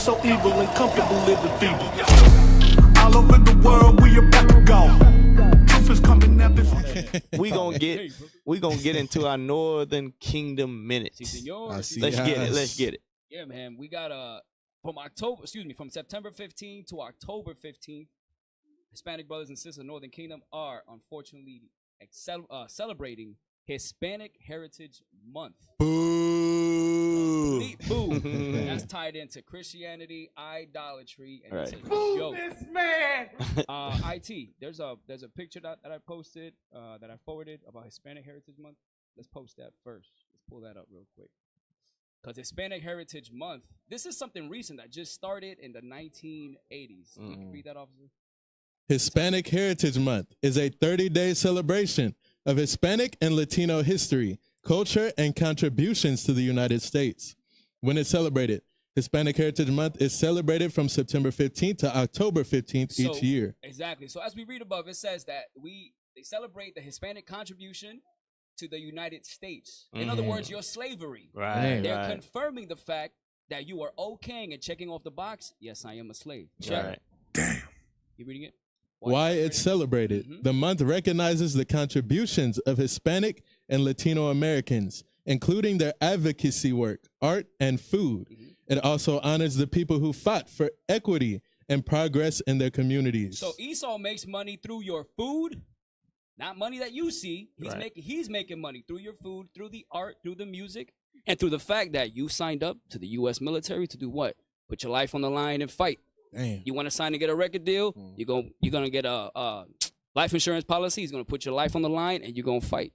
so evil and comfortable living feeble. All over the world, we about to go. Truth is coming out this we gonna get into our Northern Kingdom minutes. Let's get it. Yeah, man. We got from September 15th to October 15th, Hispanic brothers and sisters of Northern Kingdom are unfortunately celebrating Hispanic Heritage Month. Boo! Boo! That's tied into Christianity, idolatry, and it's a joke. this man. IT. There's a picture that I posted that I forwarded about Hispanic Heritage Month. Let's post that first. Let's pull that up real quick. Because Hispanic Heritage Month, this is something recent that just started in the 1980s. Can you read that, officer? Hispanic Heritage Month is a 30-day celebration of Hispanic and Latino history, culture, and contributions to the United States. When it's celebrated, Hispanic Heritage Month is celebrated from September 15th to October 15th each year. Exactly. So as we read above, it says that they celebrate the Hispanic contribution to the United States. In other words, your slavery. Right. They're confirming the fact that you are okaying and checking off the box. Yes, I am a slave. Check. Right. Damn. You reading it? Why it's celebrated. The month recognizes the contributions of Hispanic and Latino Americans, including their advocacy work, art, and food. It also honors the people who fought for equity and progress in their communities. So Esau makes money through your food, not money that you see. He's making money through your food, through the art, through the music, and through the fact that you signed up to the U.S. military to do what? Put your life on the line and fight. Damn. You want to sign to get a record deal? You're gonna get a life insurance policy. He's gonna put your life on the line, and you're gonna fight.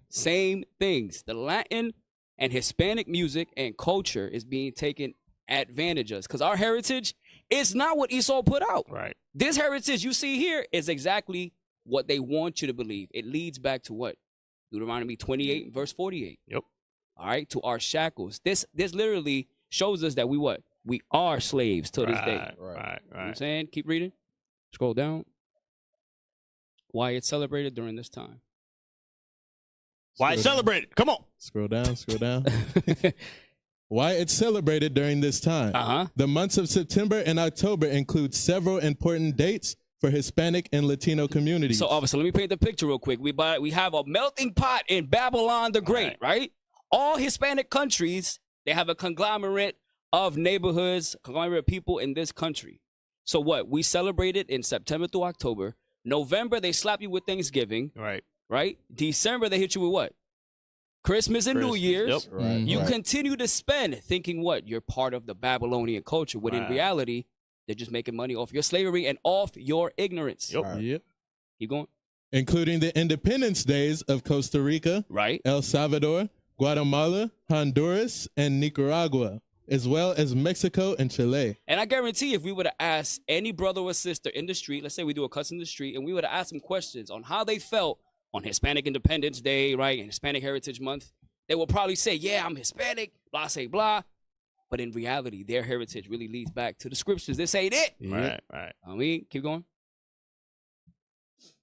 Same things. The Latin and Hispanic music and culture is being taken advantage of because our heritage is not what Esau put out. Right. This heritage you see here is exactly what they want you to believe. It leads back to what? Deuteronomy 28 verse 48. Yep. All right, to our shackles. This literally shows us that we are slaves till this day. Right. You know what I'm saying? Keep reading. Scroll down. Why it's celebrated during this time. Why it's celebrated? Come on. Scroll down. Why it's celebrated during this time. The months of September and October include several important dates for Hispanic and Latino communities. So, officer, let me paint the picture real quick. We have a melting pot in Babylon the Great, right? All Hispanic countries, they have a conglomerate of neighborhoods, conglomerate of people in this country. So what? We celebrate it in September through October. November, they slap you with Thanksgiving. Right? December, they hit you with what? Christmas and New Year's. Yep. You continue to spend thinking what? You're part of the Babylonian culture, when in reality, they're just making money off your slavery and off your ignorance. Yep. Keep going. Including the Independence Days of Costa Rica, El Salvador, Guatemala, Honduras, and Nicaragua, as well as Mexico and Chile. And I guarantee if we would have asked any brother or sister in the street, let's say we do a cuss in the street, and we would have asked them questions on how they felt on Hispanic Independence Day, right, and Hispanic Heritage Month, they will probably say, yeah, I'm Hispanic, blah, say, blah. But in reality, their heritage really leads back to the scriptures. This ain't it. Right. I mean, keep going.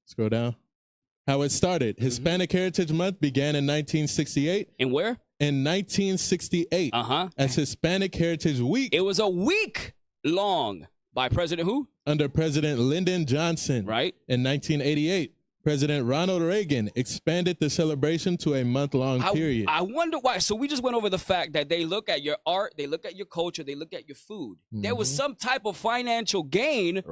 Scroll down. How it started. Hispanic Heritage Month began in 1968. And where? In 1968. As Hispanic Heritage Week. It was a week long by President who? Under President Lyndon Johnson. Right. In 1988. President Ronald Reagan expanded the celebration to a month-long period. I wonder why. So we just went over the fact that they look at your art, they look at your culture, they look at your food. There was some type of financial gain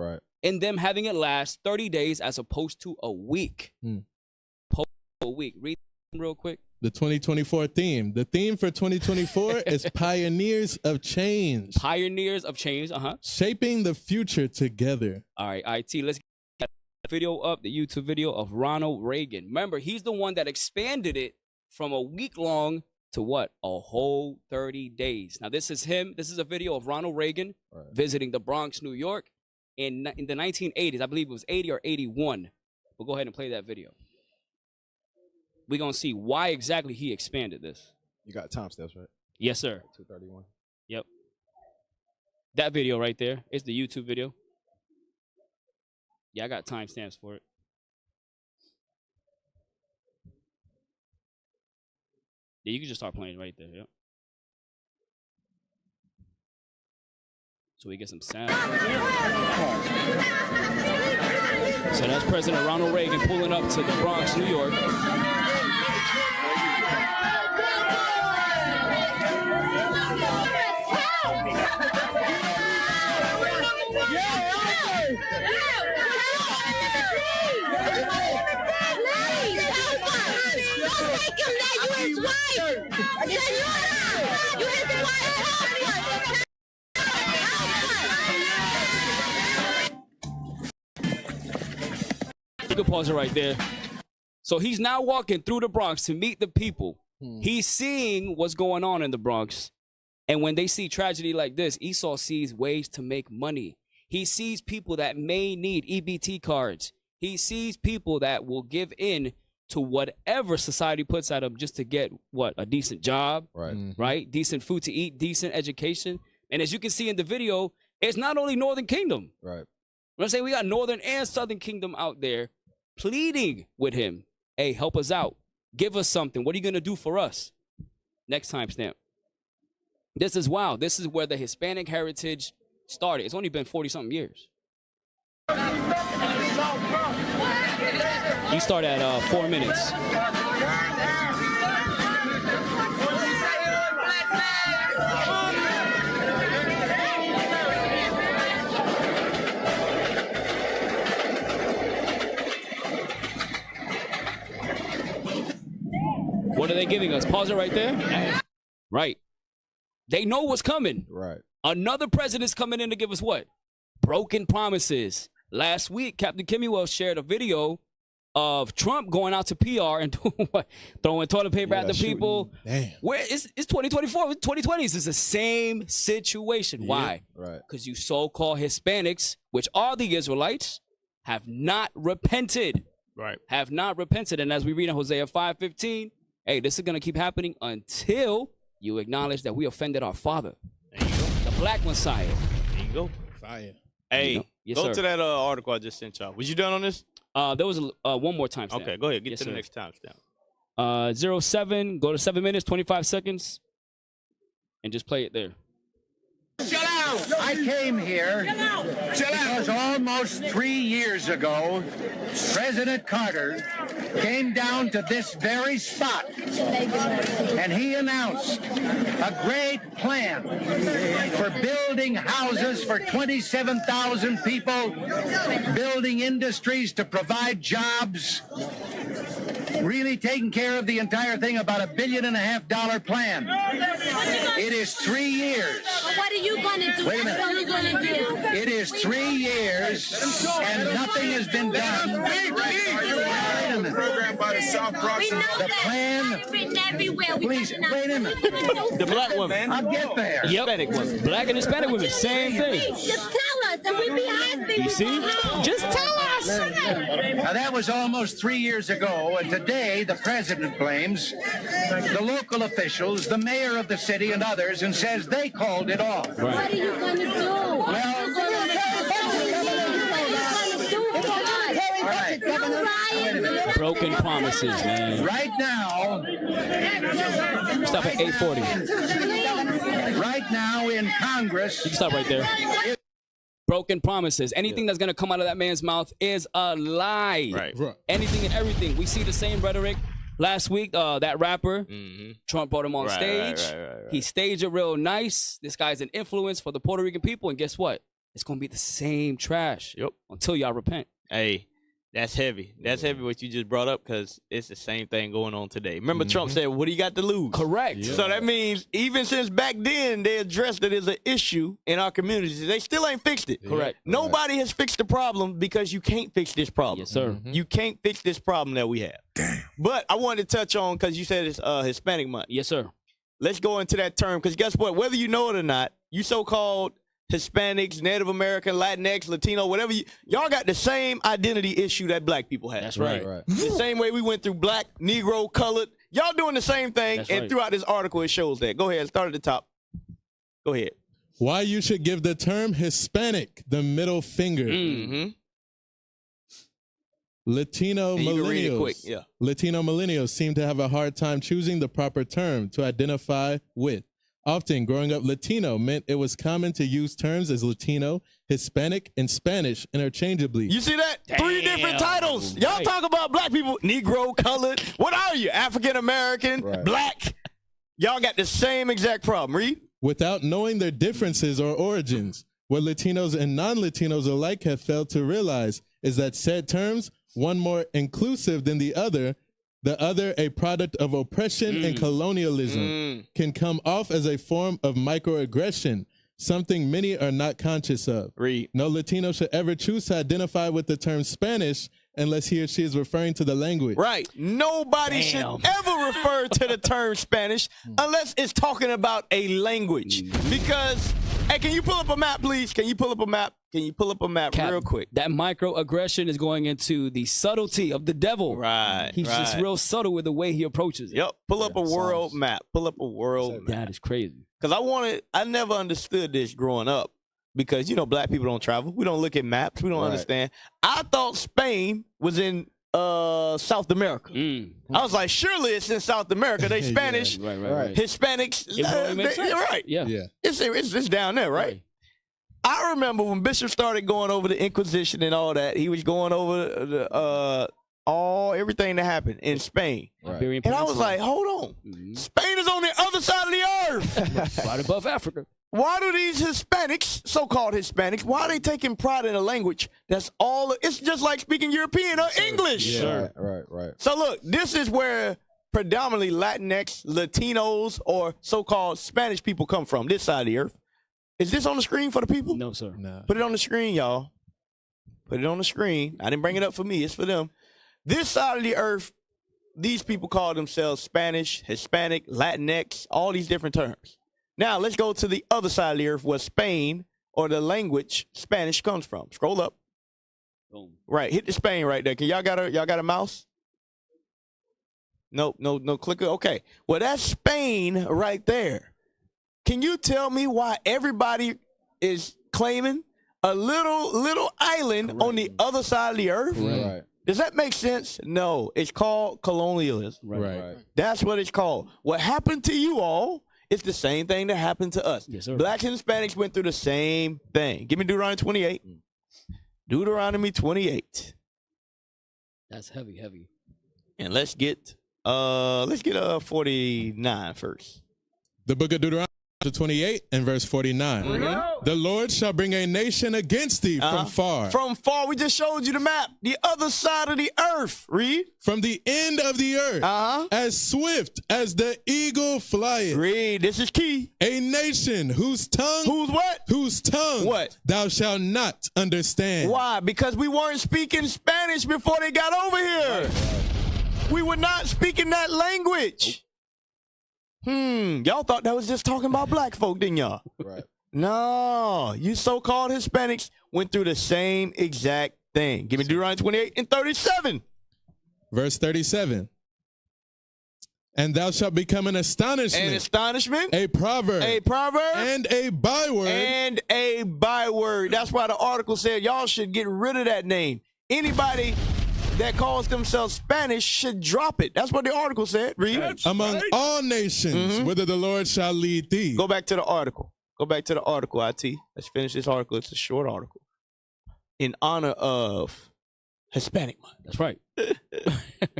in them having it last 30 days as opposed to a week. A week. Read real quick. The 2024 theme. The theme for 2024 is Pioneers of Change. Pioneers of Change, Shaping the future together. All right, IT, let's get the video up, the YouTube video of Ronald Reagan. Remember, he's the one that expanded it from a week long to what? A whole 30 days. Now, this is him. This is a video of Ronald Reagan visiting the Bronx, New York in the 1980s. I believe it was 80 or 81. We'll go ahead and play that video. We're going to see why exactly he expanded this. You got timestamps, right? Yes, sir. 231. Yep. That video right there is the YouTube video. Yeah, I got timestamps for it. Yeah, you can just start playing right there. Yep. So we get some sound. So that's President Ronald Reagan pulling up to the Bronx, New York. You can pause it right there. So he's now walking through the Bronx to meet the people. He's seeing what's going on in the Bronx. And when they see tragedy like this, Esau sees ways to make money. He sees people that may need EBT cards. He sees people that will give in to whatever society puts at them just to get, what, a decent job, right? Decent food to eat, decent education. And as you can see in the video, it's not only Northern Kingdom. Right. I'm saying we got Northern and Southern Kingdom out there pleading with him. Hey, help us out. Give us something. What are you going to do for us? Next time stamp. This is wild. This is where the Hispanic heritage started. It's only been 40-something years. You start at 4 minutes. What are they giving us? Pause it right there. Right. They know what's coming. Right. Another president's coming in to give us what? Broken promises. Last week, Captain Kimmywell shared a video of Trump going out to PR and doing what? Throwing toilet paper at the people. Damn. Where it's 2024, 2020s is the same situation. Yeah. Why? Right. Because you so-called Hispanics, which are the Israelites, have not repented. Right. Have not repented. And as we read in Hosea 5:15, hey, this is going to keep happening until you acknowledge that we offended our father. There you go. The black Messiah. There you go. Fire. Hey, Yes, go sir. to that article I just sent y'all. Was you done on this? There was one more time stamp. Okay, go ahead. Get Yes, to the sir. next time stamp. 07, go to 7 minutes, 25 seconds, and just play it there. I came here because almost 3 years ago, President Carter came down to this very spot and he announced a great plan for building houses for 27,000 people, building industries to provide jobs, really taking care of the entire thing, about $1.5 billion plan. It is 3 years. What are you going to do? Wait a minute. What are you going to do? It is 3 years and nothing has been done. Wait a minute. We know The that. plan. It's written everywhere. We Please, got enough. wait a minute. The black woman. I'll get there. Yep. Hispanic woman. Black and Hispanic women, same thing. Just tell us, and we'll be happy. You see? Just tell us. Now, that was almost 3 years ago, and today the president blames the local officials, the mayor of the city, and others, and says they called it off. What are you going to do? What are you going to do for us? All right. Broken promises, man. Right now, Stop at 8:40. right now in Congress, You can stop right there. Broken promises. Anything that's going to come out of that man's mouth is a lie. Right. Anything and everything. We see the same rhetoric. Last week, that rapper, Trump brought him on stage. Right. He staged it real nice. This guy's an influence for the Puerto Rican people. And guess what? It's going to be the same trash Yep. until y'all repent. Hey, that's heavy. That's heavy what you just brought up because it's the same thing going on today. Remember Trump said, what do you got to lose? Correct. So that means even since back then they addressed it as an issue in our communities, they still ain't fixed it. Correct. Nobody has fixed the problem because you can't fix this problem. Yes, sir. You can't fix this problem that we have. But I wanted to touch on, because you said it's Hispanic month. Yes, sir. Let's go into that term, because guess what? Whether you know it or not, you so-called Hispanics, Native American, Latinx, Latino, whatever, y'all got the same identity issue that black people have. That's right. The same way we went through black, Negro, colored. Y'all doing the same thing, That's and right. throughout this article, it shows that. Go ahead, start at the top. Go ahead. Why you should give the term Hispanic the middle finger. Mm-hmm. Latino And you can read it millennials. quick, yeah. Latino millennials seem to have a hard time choosing the proper term to identify with. Often, growing up Latino meant it was common to use terms as Latino, Hispanic, and Spanish interchangeably. You see that? 3 different titles. Y'all Right. talk about black people, Negro, colored. What are you? African American, black. Y'all got the same exact problem. Read. Without knowing their differences or origins, what Latinos and non-Latinos alike have failed to realize is that said terms, one more inclusive than the other a product of oppression and colonialism, can come off as a form of microaggression, something many are not conscious of. Read. No Latino should ever choose to identify with the term Spanish unless he or she is referring to the language. Right. Nobody should ever refer to the term Spanish unless it's talking about a language. Because, hey, can you pull up a map, please? Can you pull up a map? Can you pull up a map Cap, real quick? That microaggression is going into the subtlety of the devil. Right. He's just real subtle with the way he approaches it. Yep. Pull up a world map. Pull up a world map. That is crazy. Because I never understood this growing up. Because, you know, black people don't travel. We don't look at maps. We don't understand. I thought Spain was in South America. I was like, surely it's in South America. They Spanish, Right. Hispanics. It really makes sense. You're right. Yeah. It's down there, right? I remember when Bishop started going over the Inquisition and all that, he was going over the everything that happened in Spain. Right. And I was like, hold on. Spain is on the other side of the earth. Right above Africa. Why do these Hispanics, so-called Hispanics, why are they taking pride in a language that's all, it's just like speaking European or English. Right. So look, this is where predominantly Latinx, Latinos, or so-called Spanish people come from, this side of the earth. Is this on the screen for the people? No, sir. No. Put it on the screen, y'all. Put it on the screen. I didn't bring it up for me. It's for them. This side of the earth, these people call themselves Spanish, Hispanic, Latinx, all these different terms. Now, let's go to the other side of the earth where Spain, or the language Spanish, comes from. Scroll up. Boom. Right, hit the Spain right there. Can y'all got a mouse? Nope, no clicker. Okay. Well, that's Spain right there. Can you tell me why everybody is claiming a little island on the other side of the earth? Right. Does that make sense? No, it's called colonialism. Right. That's what it's called. What happened to you all is the same thing that happened to us. Yes, sir. Blacks and Hispanics went through the same thing. Give me Deuteronomy 28. Deuteronomy 28. That's heavy. And let's get 49 first. The book of Deuteronomy, chapter 28 and verse 49. The Lord shall bring a nation against thee from far. From far, we just showed you the map. The other side of the earth. Read. From the end of the earth. As swift as the eagle flieth. Read. This is key. A nation whose tongue. Whose what? Whose tongue. What? Thou shalt not understand. Why? Because we weren't speaking Spanish before they got over here. We were not speaking that language. Y'all thought that was just talking about black folk, didn't y'all? Right. No, you so-called Hispanics went through the same exact thing. Give me Deuteronomy 28 and 37. Verse 37. And thou shalt become an astonishment. An astonishment. A proverb. A proverb. And a byword. And a byword. That's why the article said y'all should get rid of that name. Anybody that calls themselves Spanish should drop it. That's what the article said. Read. Among all nations, whither the Lord shall lead thee. Go back to the article. Go back to the article, IT. Let's finish this article. It's a short article. In honor of Hispanic Month. That's right.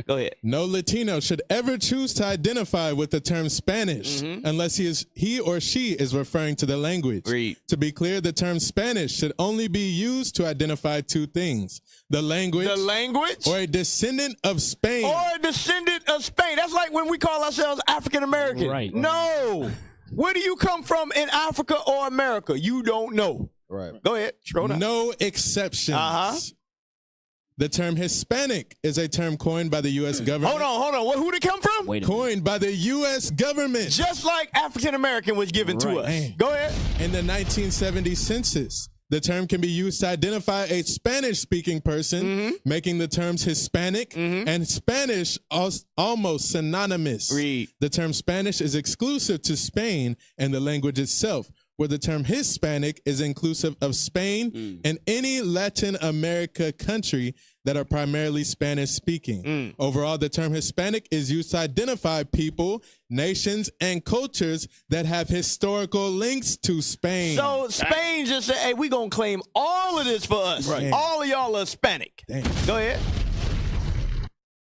Go ahead. No Latino should ever choose to identify with the term Spanish unless he or she is referring to the language. Read. To be clear, the term Spanish should only be used to identify two things: the language, or a descendant of Spain. Or a descendant of Spain. That's like when we call ourselves African American. Right. No. Where do you come from in Africa or America? You don't know. Right. Go ahead. Scroll down. No exceptions. The term Hispanic is a term coined by the U.S. government. Hold on. Who did it come from? Coined by the U.S. government. Just like African American was given to us. Man. Go ahead. In the 1970 census, the term can be used to identify a Spanish-speaking person, making the terms Hispanic and Spanish almost synonymous. Read. The term Spanish is exclusive to Spain and the language itself, where the term Hispanic is inclusive of Spain and any Latin America country that are primarily Spanish speaking. Overall, the term Hispanic is used to identify people, nations, and cultures that have historical links to Spain. So Spain just said, hey, we going to claim all of this for us. Right. All of y'all are Hispanic. Damn. Go ahead.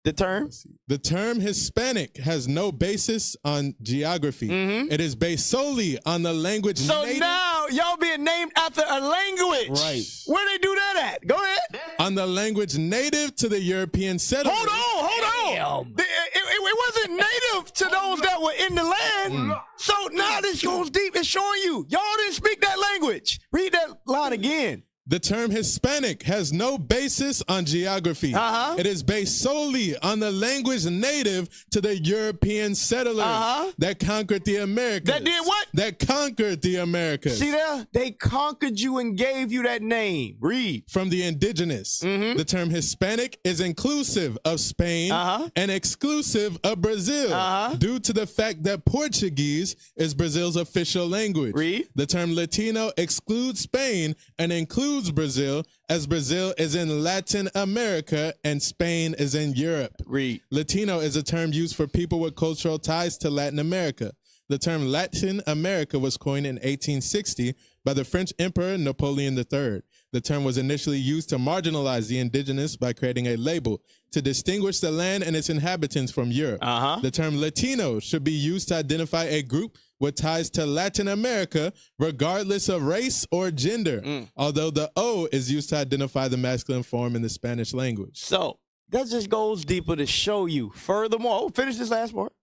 The term? The term Hispanic has no basis on geography. It is based solely on the language. So now y'all being named after a language. Right. Where they do that at? Go ahead. On the language native to the European settlers. Hold on. It wasn't native to those that were in the land. So now this goes deep. It's showing you. Y'all didn't speak that language. Read that line again. The term Hispanic has no basis on geography. It is based solely on the language native to the European settlers that conquered the Americas. That did what? That conquered the Americas. See there? They conquered you and gave you that name. Read. From the indigenous. The term Hispanic is inclusive of Spain and exclusive of Brazil due to the fact that Portuguese is Brazil's official language. Read. The term Latino excludes Spain and includes Brazil, as Brazil is in Latin America and Spain is in Europe. Read. Latino is a term used for people with cultural ties to Latin America. The term Latin America was coined in 1860 by the French Emperor Napoleon III. The term was initially used to marginalize the indigenous by creating a label to distinguish the land and its inhabitants from Europe. The term Latino should be used to identify a group with ties to Latin America, regardless of race or gender, although the O is used to identify the masculine form in the Spanish language. So that just goes deeper to show you. Furthermore, finish this last part.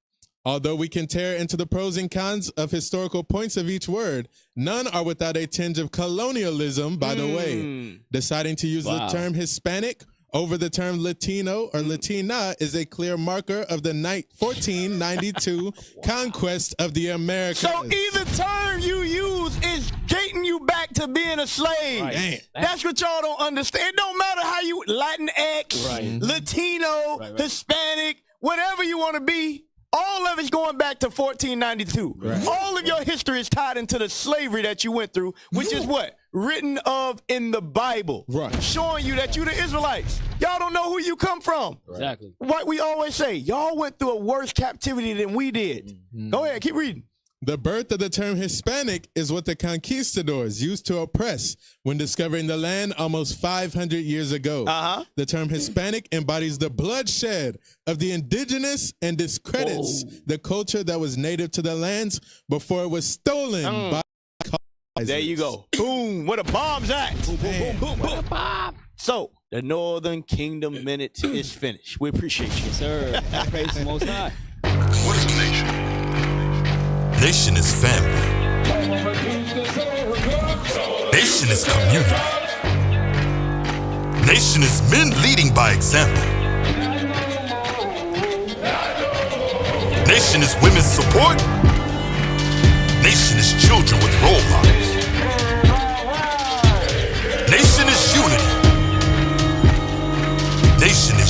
Although we can tear into the pros and cons of historical points of each word, none are without a tinge of colonialism, by the way. Deciding to use the term Hispanic over the term Latino or Latina is a clear marker of the 1492 conquest of the Americas. So either term you use is getting you back to being a slave. Right. That's what y'all don't understand. It don't matter how you, Latinx, Latino, Hispanic, whatever you want to be. All of it's going back to 1492. All of your history is tied into the slavery that you went through, which is what? Written of in the Bible. Showing you that you the Israelites. Y'all don't know who you come from. Exactly. What we always say, y'all went through a worse captivity than we did. Go ahead, keep reading. The birth of the term Hispanic is what the conquistadors used to oppress when discovering the land almost 500 years ago. The term Hispanic embodies the bloodshed of the indigenous and discredits the culture that was native to the lands before it was stolen by colonizers. There you go. Boom. Where the bomb's at. Boom, boom, boom, boom, boom. So, the Northern Kingdom Minute is finished. We appreciate you. Yes, sir. Praise the Most High. What is a nation? Nation is family. Nation is community. Nation is men leading by example. Nation is women's support. Nation is children with role models. Nation is unity. Nation is